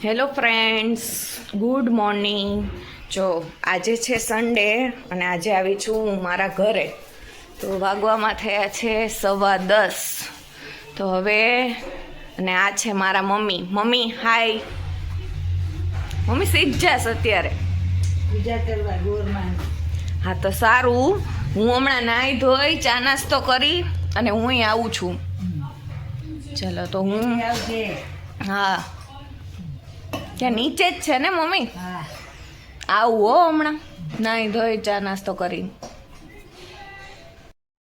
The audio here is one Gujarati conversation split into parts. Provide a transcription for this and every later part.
Hello friends, good morning. જો આજે છે સન્ડે અને આજે આવી છું હું મારા ઘરે. તો વાગવામાં થયા છે 10:15. તો હવે અને આ છે મારા મમ્મી. મમ્મી હાય. મમ્મી સીધ જાસ અત્યારે. હા તો સારું, હું હમણાં નાહી ધોઈ ચા નાસ્તો કરી અને હું અહીં આવું છું. ચલો તો હું હા ત્યાં નીચે જ છે ને મમ્મી? આવું હો હમણાં નાહી ધોઈ ચા નાસ્તો કરી.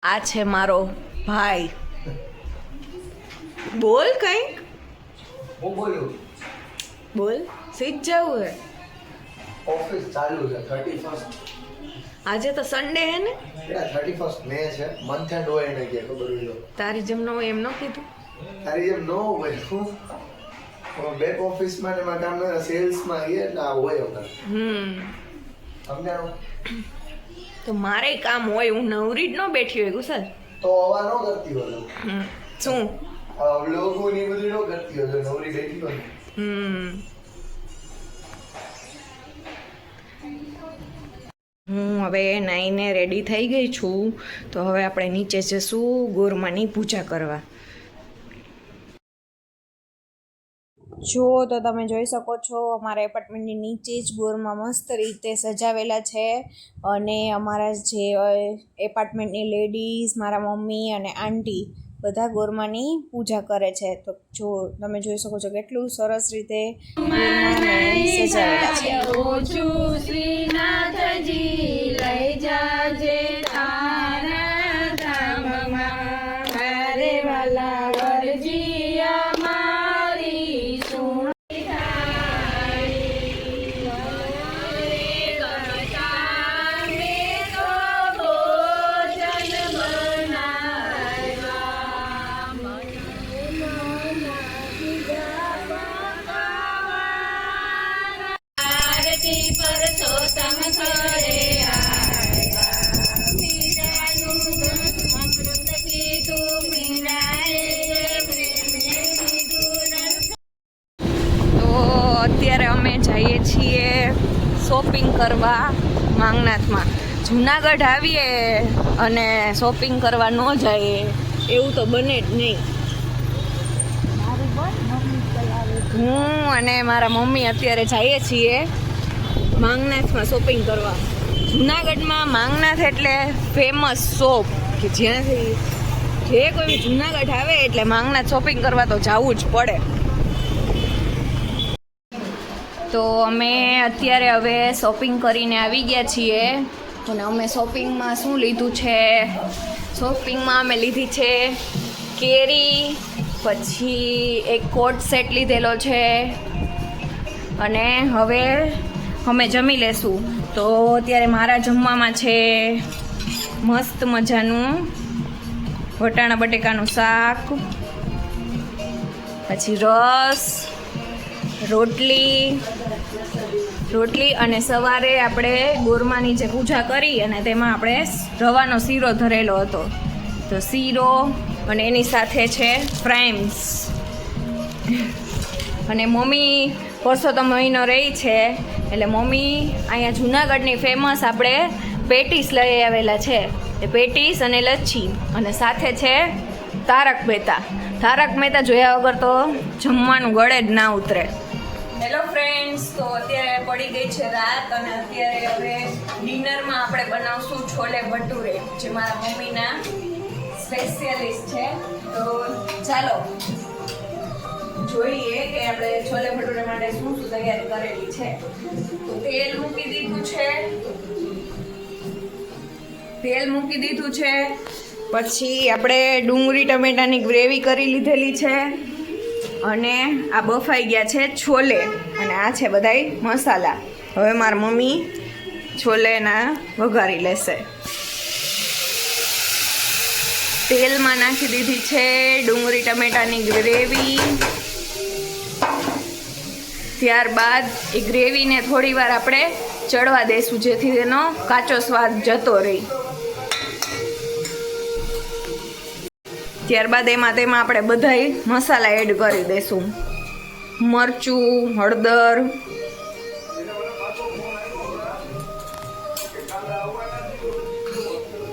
આ છે મારો ભાઈ. બોલ કંઈક. બોલ. સીધ જવું હે. ઓફિસ ચાલુ છે 31st. આજે તો સન્ડે હે ને? 31st મે છે. મંથ એન્ડ હોય ને કે ખબર હોય. તારી જેમ ન હોય એમ ન કીધું. તારી જેમ ન હોય હું બેક ઓફિસ માં ને માં કામ કરે, સેલ્સ માં એ એટલે આ હોય વગર. સમજાણો? તો મારે કામ હોય, હું નવરી જ ન બેઠી હોય ગુસલ. તો અવા ન કરતી હોય. શું લોકો ની બધું ન કરતી હોય નવરી બેઠી હોય. હું હવે નાઈને રેડી થઈ ગઈ છું. તો હવે આપણે નીચે જશું ગોરમાની પૂજા કરવા. જો તો તમે જોઈ શકો છો અમારા એપાર્ટમેન્ટની નીચે જ ગોરમાં મસ્ત રીતે સજાવેલા છે. અને અમારા જે એપાર્ટમેન્ટની લેડીઝ, મારા મમ્મી અને આંટી બધા ગોરમાની પૂજા કરે છે. તો જો તમે જોઈ શકો છો કેટલું સરસ રીતે સજાવેલા છે. અત્યારે અમે જઈએ છીએ શોપિંગ કરવા માંગનાથમાં. જુનાગઢ આવીએ અને શોપિંગ કરવા ન જઈએ એવું તો બને જ નહીં. હું અને મારા મમ્મી અત્યારે જઈએ છીએ માંગનાથમાં શોપિંગ કરવા. જુનાગઢમાં માંગનાથ એટલે ફેમસ શોપ કે જ્યાંથી જે કોઈ જુનાગઢ આવે એટલે માંગનાથ શોપિંગ કરવા તો જવું જ પડે. તો અમે અત્યારે હવે શોપિંગ કરીને આવી ગયા છીએ. અને અમે શોપિંગમાં શું લીધું છે? શોપિંગમાં અમે લીધી છે કેરી, પછી એક કોટ સેટ લીધેલો છે. અને હવે અમે જમી લેશું. તો અત્યારે મારા જમવામાં છે મસ્ત મજાનું વટાણા બટેકાનું શાક, પછી રસ, રોટલી અને સવારે આપણે ગોરમાની જે પૂજા કરી અને તેમાં આપણે રવાનો શીરો ધરેલો હતો. તો શીરો અને એની સાથે છે ફ્રાઈમ્સ. અને મમ્મી પરસોત્તમ મહિનો રહી છે એટલે મમ્મી અહીંયા જુનાગઢની ફેમસ આપણે પેટીસ લઈ આવેલા છે. એ પેટીસ અને લચ્છી અને સાથે છે તારક મહેતા. તારક મહેતા જોયા વગર તો જમવાનું ગળે જ ના ઉતરે. હેલો ફ્રેન્ડ્સ, તો અત્યારે પડી ગઈ છે રાત અને અત્યારે હવે ડિનરમાં આપણે બનાવશું છોલે ભટુરે, જે મારા મમ્મીના સ્પેશિયલિસ્ટ છે. તો ચાલો જોઈએ કે આપણે છોલે ભટુરે માટે શું શું તૈયારી કરેલી છે. તો તેલ મૂકી દીધું છે. પછી આપણે ડુંગળી ટમેટાની ગ્રેવી કરી લીધેલી છે. અને આ બફાઈ ગયા છે છોલે અને આ છે બધાય મસાલા. હવે મારી મમ્મી છોલેના વઘારી લેશે. તેલમાં નાખી દીધી છે ડુંગળી ટમેટાની ગ્રેવી. ત્યારબાદ એ ગ્રેવીને થોડી વાર આપણે ચડવા દઈશું જેથી તેનો કાચો સ્વાદ જતો રહે. ત્યારબાદ તેમાં આપણે બધાય મસાલા એડ કરી દઈશું. મરચું, હળદર,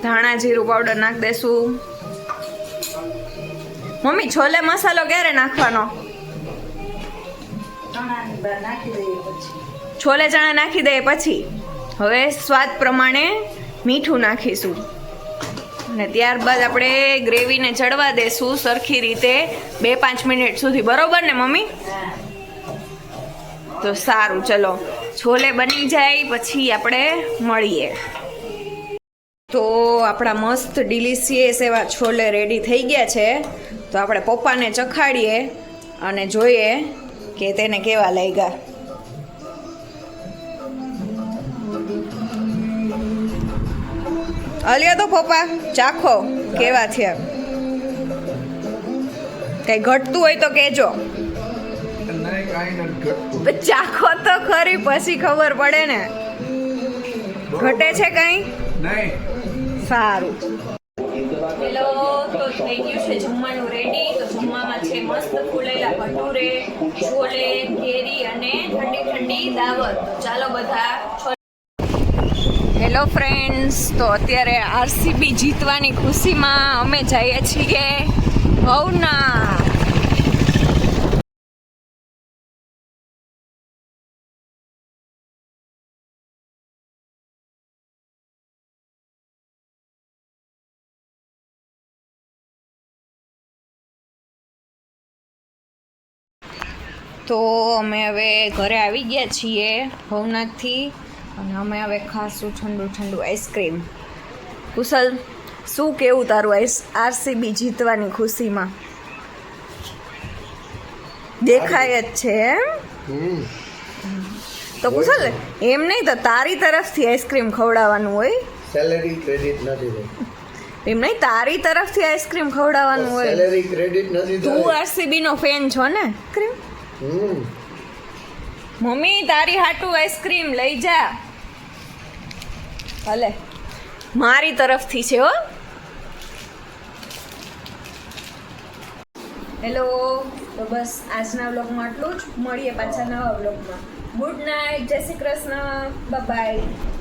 ધાણા જીરું પાવડર નાખી દેશું. મમ્મી છોલે મસાલો ક્યારે નાખવાનો? છોલે ચણા નાખી દઈએ પછી. હવે સ્વાદ પ્રમાણે મીઠું નાખીશું અને ત્યારબાદ આપણે ગ્રેવીને ચડવા દેશું સરખી રીતે 2-5 મિનિટ સુધી. બરોબર ને મમ્મી? તો સારું, ચલો છોલે બની જાય પછી આપણે મળીએ. તો આપણા મસ્ત ડિલિશિયસ એવા છોલે રેડી થઈ ગયા છે. તો આપણે પપ્પાને ચખાડીએ અને જોઈએ કે તેને કેવા લાગ્યા. અલ્યા તો પપ્પા ચાખો કેવા થયા. કઈ ઘટતું હોય તો કહેજો. ચાખો તો ખરી, પછી ખબર પડે ને ઘટે છે કઈ. સારું. હેલો, તો થઈ ગયું છે જમવાનું રેડી. તો જમવામાં છે મસ્ત ફૂલેલા ભટુરે, છોલે, કેરી અને ઠંડી ઠંડી દાવત. તો ચાલો બધા. હેલો ફ્રેન્ડ્સ, તો અત્યારે આરસીબી જીતવાની ખુશીમાં અમે જઈએ છીએ ભવનાથ. તો અમે હવે ઘરે આવી ગયા છીએ ભવનાથથી અને અમે હવે ખાસું ઠંડુ ઠંડુ આઈસ્ક્રીમ. કુશલ, શું કેવું તારું આરસીબી જીતવાની ખુશીમાં? દેખાય જ છે એમ? તો કુશલ એમ નહીં તો તારી તરફથી આઈસ્ક્રીમ ખવડાવવાનું હોય. સેલેરી ક્રેડિટ નથી દે. એમ નહીં, તારી તરફથી આઈસ્ક્રીમ ખવડાવવાનું હોય. સેલેરી ક્રેડિટ નથી. તું આરસીબી નો ફેન છો ને? આઈસ્ક્રીમ મમ્મી તારી હાટુ આઈસ્ક્રીમ લઈ જા. ભલે મારી તરફથી છે હો. હેલો, તો બસ આજના વ્લોગમાં આટલું જ. મળીએ પાછા નવા વ્લોગમાં. ગુડ નાઇટ, જય શ્રી કૃષ્ણ, બાય બાય.